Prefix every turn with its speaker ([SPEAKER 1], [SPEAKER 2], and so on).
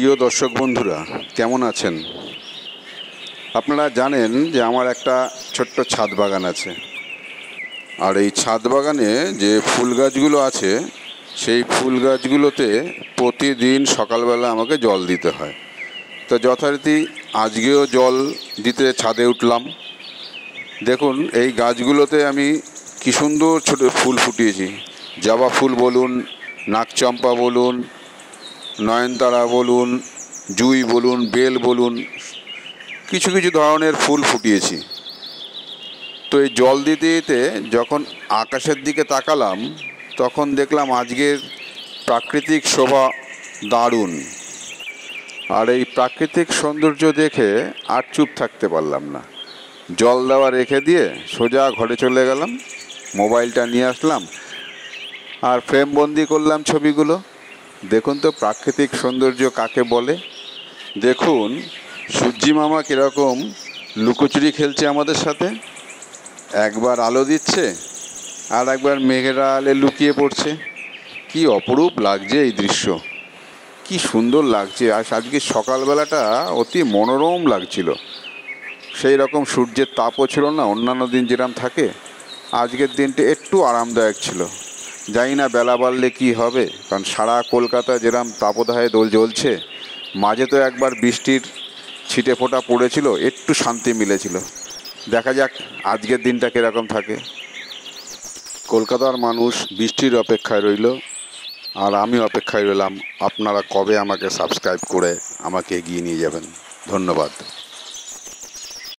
[SPEAKER 1] প্রিয় দর্শক বন্ধুরা, কেমন আছেন? আপনারা জানেন যে আমার একটা ছোট্ট ছাদ বাগান আছে। আর এই ছাদ বাগানে যে ফুল গাছগুলো আছে, সেই ফুল গাছগুলোতে প্রতিদিন সকালবেলা আমাকে জল দিতে হয়। তো যথারীতি আজকেও জল দিতে ছাদে উঠলাম। দেখুন, এই গাছগুলোতে আমি কী সুন্দর ছোটো ফুল ফুটিয়েছি। জবা ফুল বলুন, নাকচম্পা বলুন, নয়নতারা বলুন, জুঁই বলুন, বেল বলুন, কিছু কিছু ধরনের ফুল ফুটিয়েছি। তো এই জল দিতে দিতে যখন আকাশের দিকে তাকালাম, তখন দেখলাম আজকের প্রাকৃতিক শোভা দারুণ। আর এই প্রাকৃতিক সৌন্দর্য দেখে আর চুপ থাকতে পারলাম না। জল দেওয়া রেখে দিয়ে সোজা ঘরে চলে গেলাম, মোবাইলটা নিয়ে আসলাম আর ফ্রেমবন্দি করলাম ছবিগুলো। দেখুন তো প্রাকৃতিক সৌন্দর্য কাকে বলে। দেখুন সূর্যি মামা কীরকম লুকোচুরি খেলছে আমাদের সাথে। একবার আলো দিচ্ছে আর একবার মেঘের আড়ালে লুকিয়ে পড়ছে। কি অপরূপ লাগছে এই দৃশ্য, কি সুন্দর লাগছে। আর আজকে সকালবেলাটা অতি মনোরম লাগছিল। সেই রকম সূর্যের তাপও ছিল না, অন্যান্য দিন যেরকম থাকে। আজকের দিনটা একটু আরামদায়ক ছিল। জানি না বেলা বাড়লে কী হবে, কারণ সারা কলকাতা যেরকম তাপদাহে দোল জ্বলছে। মাঝে তো একবার বৃষ্টির ছিটে ফোঁটা পড়েছিল, একটু শান্তি মিলেছিল। দেখা যাক আজকের দিনটা কীরকম থাকে। কলকাতার মানুষ বৃষ্টির অপেক্ষায় রইল, আর আমি অপেক্ষায় রইলাম আপনারা কবে আমাকে সাবস্ক্রাইব করে আমাকে এগিয়ে নিয়ে যাবেন। ধন্যবাদ।